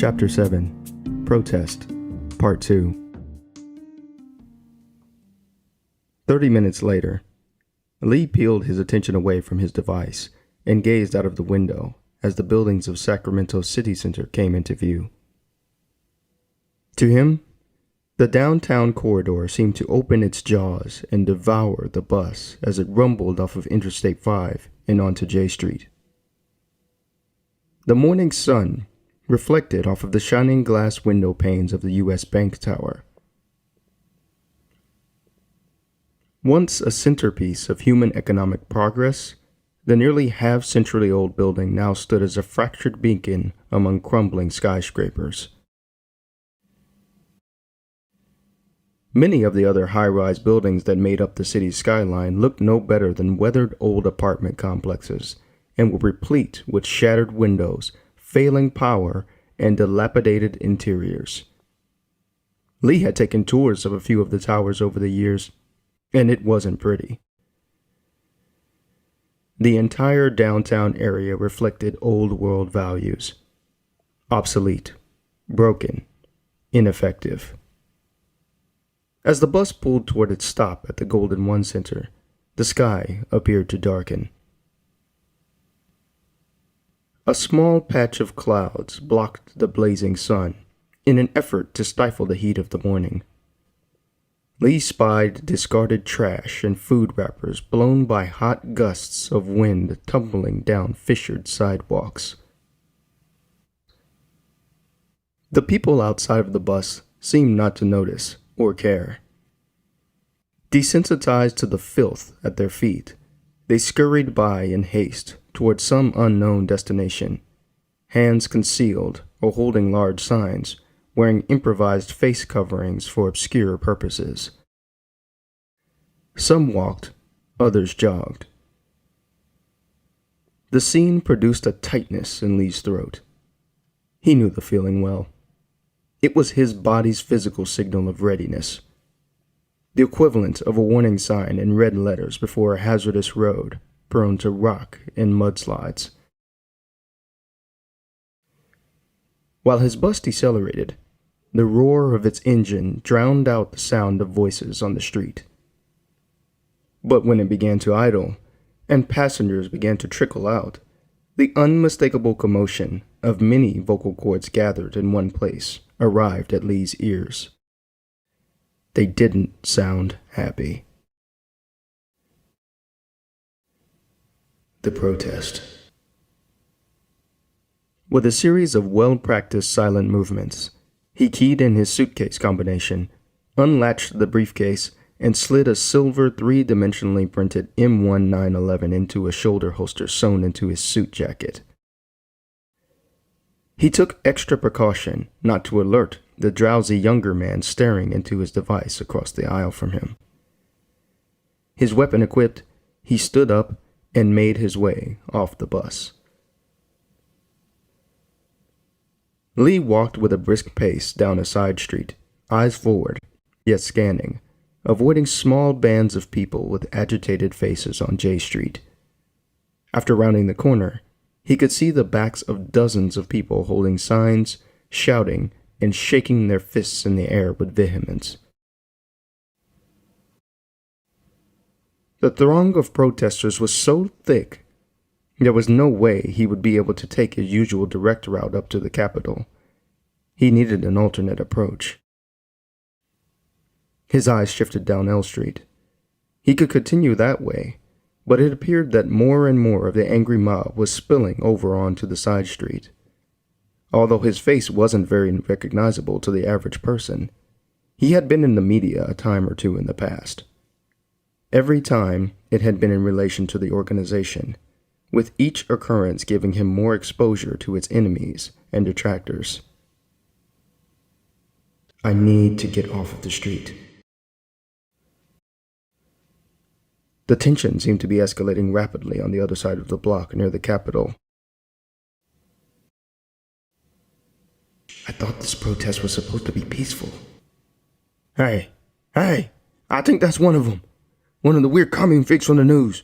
Chapter 7, Protest, Part 2. 30 minutes later, Lee peeled his attention away from his device and gazed out of the window as the buildings of Sacramento City Center came into view. To him, the downtown corridor seemed to open its jaws and devour the bus as it rumbled off of Interstate 5 and onto J Street. The morning sun reflected off of the shining glass window panes of the U.S. Bank Tower. Once a centerpiece of human economic progress, the nearly half-century-old building now stood as a fractured beacon among crumbling skyscrapers. Many of the other high-rise buildings that made up the city's skyline looked no better than weathered old apartment complexes and were replete with shattered windows, failing power, and dilapidated interiors. Lee had taken tours of a few of the towers over the years, and it wasn't pretty. The entire downtown area reflected old-world values. Obsolete, broken, ineffective. As the bus pulled toward its stop at the Golden One Center, the sky appeared to darken. A small patch of clouds blocked the blazing sun in an effort to stifle the heat of the morning. Lee spied discarded trash and food wrappers blown by hot gusts of wind tumbling down fissured sidewalks. The people outside of the bus seemed not to notice or care. Desensitized to the filth at their feet, they scurried by in haste towards some unknown destination, hands concealed or holding large signs, wearing improvised face coverings for obscure purposes. Some walked, others jogged. The scene produced a tightness in Lee's throat. He knew the feeling well. It was his body's physical signal of readiness, the equivalent of a warning sign in red letters before a hazardous road prone to rock and mudslides. While his bus decelerated, the roar of its engine drowned out the sound of voices on the street. But when it began to idle, and passengers began to trickle out, the unmistakable commotion of many vocal cords gathered in one place arrived at Lee's ears. They didn't sound happy. The protest. With a series of well-practiced silent movements, he keyed in his suitcase combination, unlatched the briefcase, and slid a silver three-dimensionally printed M1911 into a shoulder holster sewn into his suit jacket. He took extra precaution not to alert the drowsy younger man staring into his device across the aisle from him. His weapon equipped, he stood up and made his way off the bus. Lee walked with a brisk pace down a side street, eyes forward, yet scanning, avoiding small bands of people with agitated faces on J Street. After rounding the corner, he could see the backs of dozens of people holding signs, shouting, and shaking their fists in the air with vehemence. The throng of protesters was so thick, there was no way he would be able to take his usual direct route up to the Capitol. He needed an alternate approach. His eyes shifted down L Street. He could continue that way, but it appeared that more and more of the angry mob was spilling over onto the side street. Although his face wasn't very recognizable to the average person, he had been in the media a time or two in the past. Every time, it had been in relation to the organization, with each occurrence giving him more exposure to its enemies and detractors. I need to get off of the street. The tension seemed to be escalating rapidly on the other side of the block near the Capitol. I thought this protest was supposed to be peaceful. Hey, I think that's one of them. One of the weird commune freaks from the news.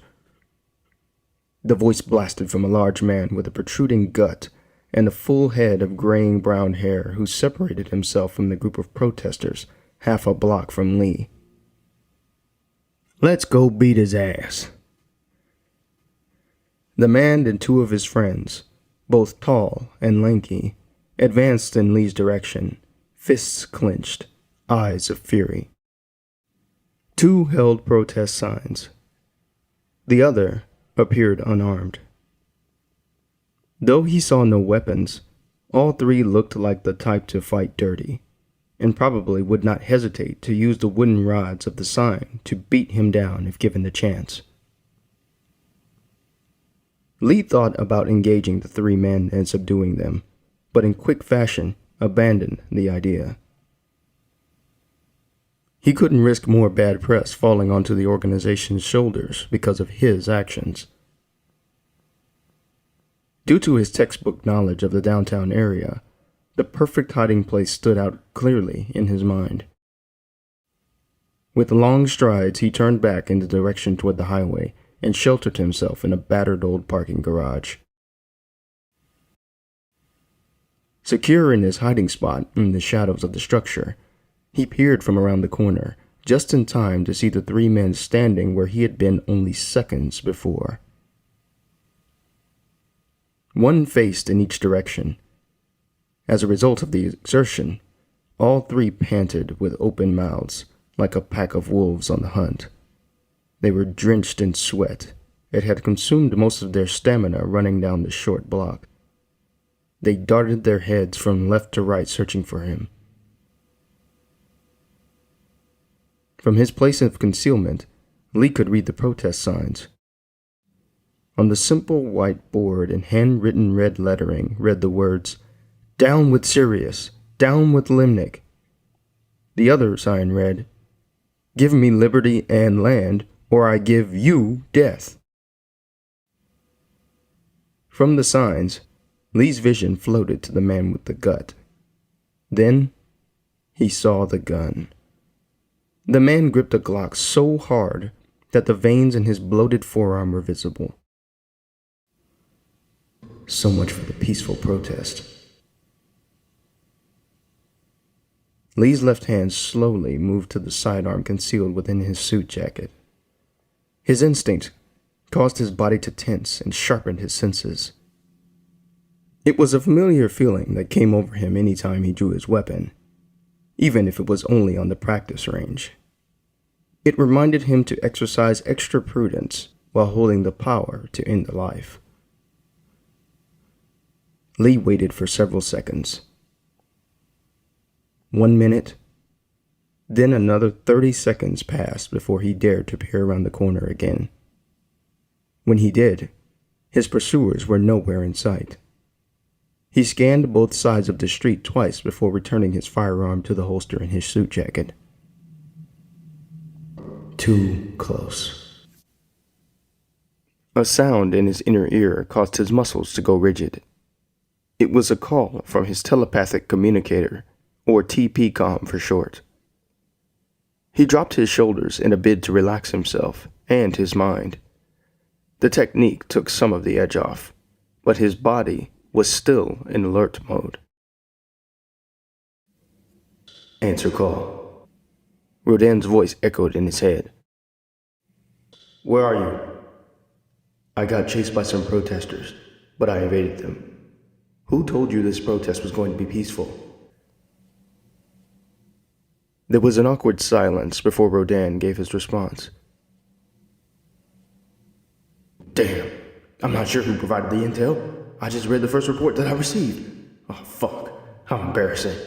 The voice blasted from a large man with a protruding gut and a full head of graying brown hair who separated himself from the group of protesters half a block from Lee. "Let's go beat his ass." The man and two of his friends, both tall and lanky, advanced in Lee's direction, fists clenched, eyes of fury. Two held protest signs. The other appeared unarmed. Though he saw no weapons, all three looked like the type to fight dirty, and probably would not hesitate to use the wooden rods of the sign to beat him down if given the chance. Lee thought about engaging the three men and subduing them, but in quick fashion abandoned the idea. He couldn't risk more bad press falling onto the organization's shoulders because of his actions. Due to his textbook knowledge of the downtown area, the perfect hiding place stood out clearly in his mind. With long strides, he turned back in the direction toward the highway and sheltered himself in a battered old parking garage. Secure in his hiding spot in the shadows of the structure, he peered from around the corner, just in time to see the three men standing where he had been only seconds before. One faced in each direction. As a result of the exertion, all three panted with open mouths, like a pack of wolves on the hunt. They were drenched in sweat. It had consumed most of their stamina running down the short block. They darted their heads from left to right searching for him. From his place of concealment, Lee could read the protest signs. On the simple white board in handwritten red lettering read the words, "Down with Cereus, down with Limnic." The other sign read, "Give me liberty and land, or I give you death." From the signs, Lee's vision floated to the man with the gut. Then he saw the gun. The man gripped a Glock so hard that the veins in his bloated forearm were visible. So much for the peaceful protest. Lee's left hand slowly moved to the sidearm concealed within his suit jacket. His instinct caused his body to tense and sharpened his senses. It was a familiar feeling that came over him any time he drew his weapon, even if it was only on the practice range. It reminded him to exercise extra prudence while holding the power to end a life. Lee waited for several seconds. 1 minute, then another 30 seconds passed before he dared to peer around the corner again. When he did, his pursuers were nowhere in sight. He scanned both sides of the street twice before returning his firearm to the holster in his suit jacket. Too close. A sound in his inner ear caused his muscles to go rigid. It was a call from his telepathic communicator, or TP-com for short. He dropped his shoulders in a bid to relax himself and his mind. The technique took some of the edge off, but his body was still in alert mode. Answer call. Rodin's voice echoed in his head. Where are you? I got chased by some protesters, but I evaded them. Who told you this protest was going to be peaceful? There was an awkward silence before Rodin gave his response. Damn, I'm not sure who provided the intel. I just read the first report that I received. Oh, fuck. How embarrassing.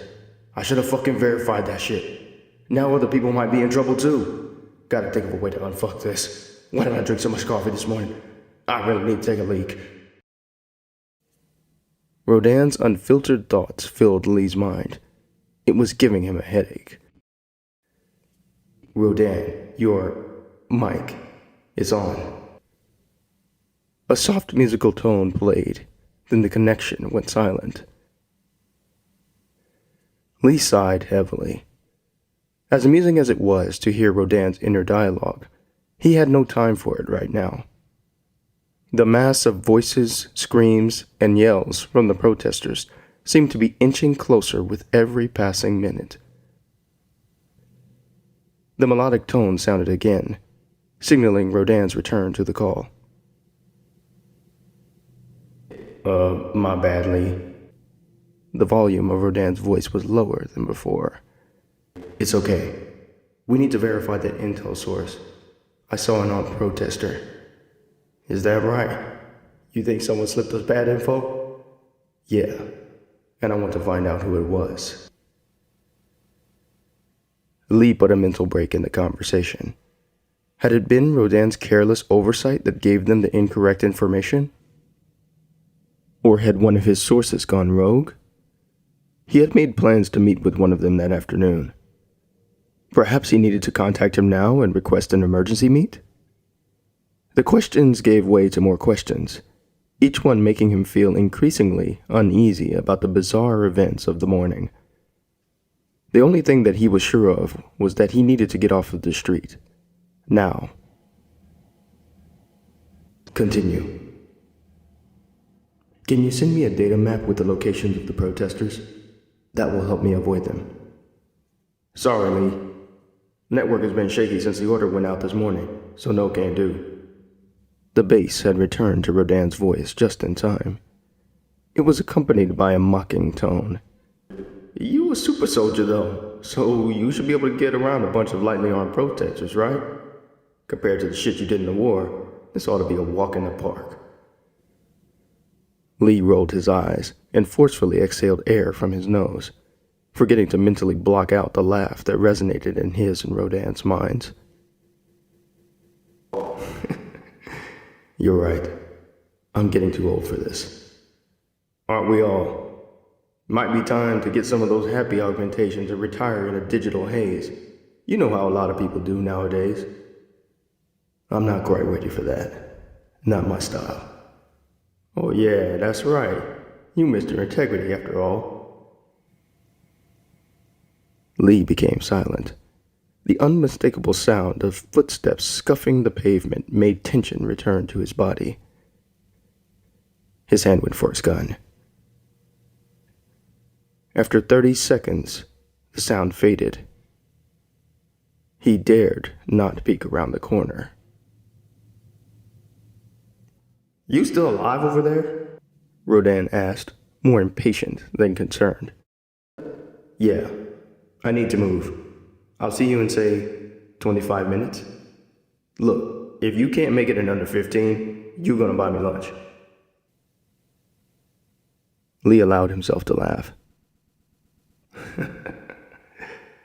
I should have fucking verified that shit. Now other people might be in trouble too. Gotta think of a way to unfuck this. Why did I drink so much coffee this morning? I really need to take a leak. Rodin's unfiltered thoughts filled Lee's mind. It was giving him a headache. Rodin, your mic is on. A soft musical tone played, then the connection went silent. Lee sighed heavily. As amusing as it was to hear Rodin's inner dialogue, he had no time for it right now. The mass of voices, screams, and yells from the protesters seemed to be inching closer with every passing minute. The melodic tone sounded again, signaling Rodin's return to the call. My bad, Lee. The volume of Rodin's voice was lower than before. It's okay. We need to verify that intel source. I saw an armed protester. Is that right? You think someone slipped us bad info? Yeah, and I want to find out who it was. Lee put a mental break in the conversation. Had it been Rodin's careless oversight that gave them the incorrect information? Or had one of his sources gone rogue? He had made plans to meet with one of them that afternoon. Perhaps he needed to contact him now and request an emergency meet? The questions gave way to more questions, each one making him feel increasingly uneasy about the bizarre events of the morning. The only thing that he was sure of was that he needed to get off of the street. Now. Continue. Can you send me a data map with the locations of the protesters? That will help me avoid them. Sorry, Lee. Network has been shaky since the order went out this morning, so no can do. The bass had returned to Rodin's voice just in time. It was accompanied by a mocking tone. You a super soldier, though, so you should be able to get around a bunch of lightly armed protesters, right? Compared to the shit you did in the war, this ought to be a walk in the park. Lee rolled his eyes and forcefully exhaled air from his nose, forgetting to mentally block out the laugh that resonated in his and Rodin's minds. You're right. I'm getting too old for this. Aren't we all? Might be time to get some of those happy augmentations and retire in a digital haze. You know how a lot of people do nowadays. I'm not quite ready for that. Not my style. Oh yeah, that's right. You Mr. Integrity after all. Lee became silent. The unmistakable sound of footsteps scuffing the pavement made tension return to his body. His hand went for his gun. After 30 seconds, the sound faded. He dared not peek around the corner. You still alive over there? Rodin asked, more impatient than concerned. Yeah, I need to move. I'll see you in, say, 25 minutes. Look, if you can't make it in under 15, you're gonna buy me lunch. Lee allowed himself to laugh.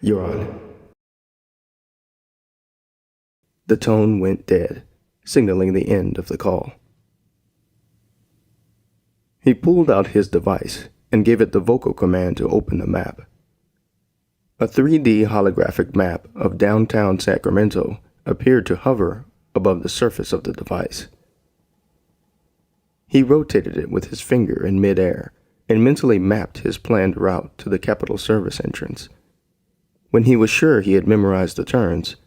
You're on. The tone went dead, signaling the end of the call. He pulled out his device and gave it the vocal command to open the map. A 3D holographic map of downtown Sacramento appeared to hover above the surface of the device. He rotated it with his finger in midair and mentally mapped his planned route to the Capitol Service entrance. When he was sure he had memorized the turns,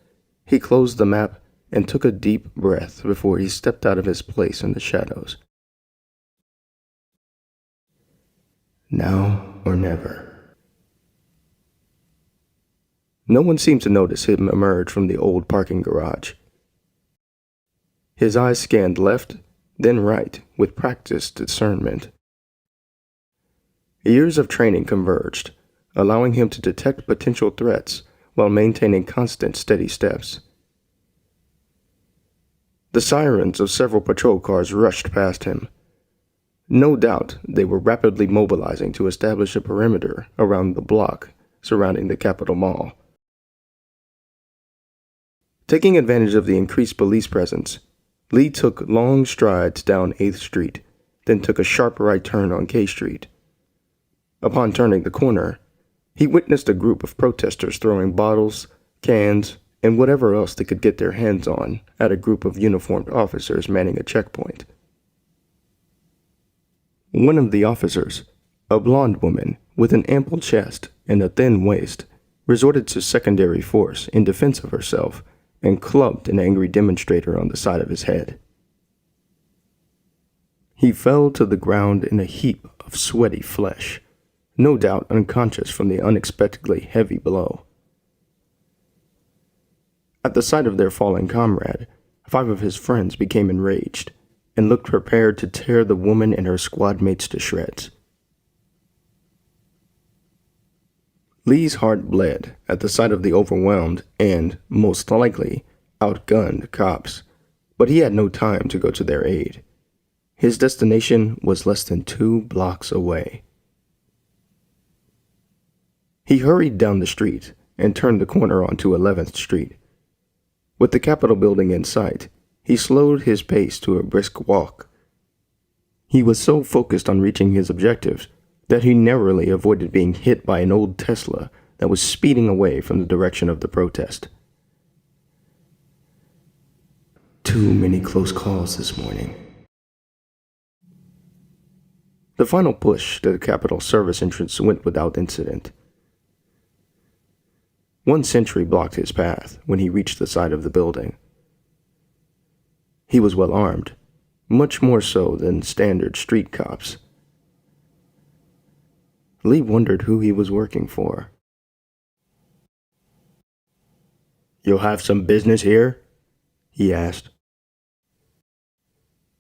he closed the map and took a deep breath before he stepped out of his place in the shadows. Now or never. No one seemed to notice him emerge from the old parking garage. His eyes scanned left, then right, with practiced discernment. Years of training converged, allowing him to detect potential threats while maintaining constant, steady steps. The sirens of several patrol cars rushed past him. No doubt they were rapidly mobilizing to establish a perimeter around the block surrounding the Capitol Mall. Taking advantage of the increased police presence, Lee took long strides down 8th Street, then took a sharp right turn on K Street. Upon turning the corner, he witnessed a group of protesters throwing bottles, cans, and whatever else they could get their hands on at a group of uniformed officers manning a checkpoint. One of the officers, a blonde woman with an ample chest and a thin waist, resorted to secondary force in defense of herself and clubbed an angry demonstrator on the side of his head. He fell to the ground in a heap of sweaty flesh, no doubt unconscious from the unexpectedly heavy blow. At the sight of their fallen comrade, 5 of his friends became enraged and looked prepared to tear the woman and her squad mates to shreds. Lee's heart bled at the sight of the overwhelmed and, most likely, outgunned cops, but he had no time to go to their aid. His destination was less than 2 blocks away. He hurried down the street and turned the corner onto 11th Street. With the Capitol building in sight, he slowed his pace to a brisk walk. He was so focused on reaching his objectives that he narrowly avoided being hit by an old Tesla that was speeding away from the direction of the protest. Too many close calls this morning. The final push to the Capitol service entrance went without incident. 1 sentry blocked his path when he reached the side of the building. He was well armed, much more so than standard street cops. Lee wondered who he was working for. "You'll have some business here?" he asked.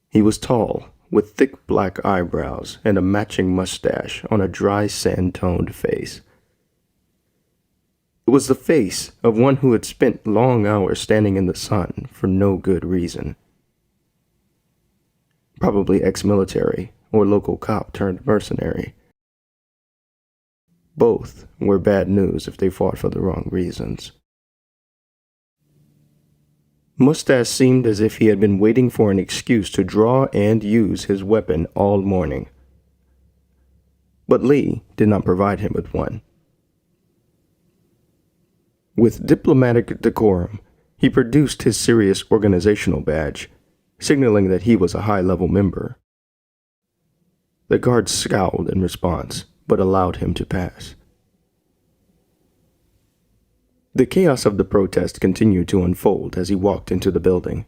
He was tall, with thick black eyebrows and a matching mustache on a dry sand-toned face. It was the face of one who had spent long hours standing in the sun for no good reason. Probably ex-military or local cop turned mercenary. Both were bad news if they fought for the wrong reasons. Mustache seemed as if he had been waiting for an excuse to draw and use his weapon all morning. But Lee did not provide him with one. With diplomatic decorum, he produced his Cereus organizational badge, signaling that he was a high-level member. The guard scowled in response, but allowed him to pass. The chaos of the protest continued to unfold as he walked into the building.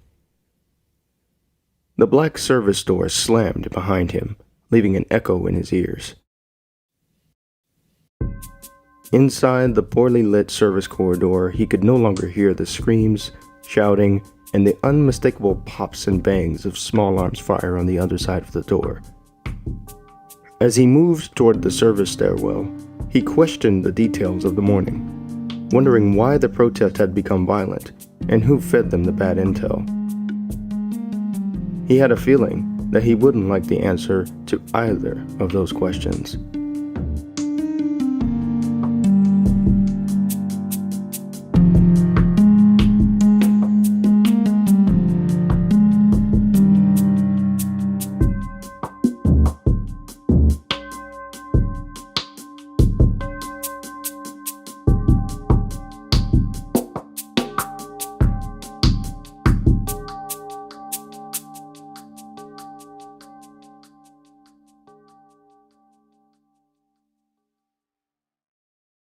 The black service door slammed behind him, leaving an echo in his ears. Inside the poorly lit service corridor, he could no longer hear the screams, shouting, and the unmistakable pops and bangs of small arms fire on the other side of the door. As he moved toward the service stairwell, he questioned the details of the morning, wondering why the protest had become violent and who fed them the bad intel. He had a feeling that he wouldn't like the answer to either of those questions.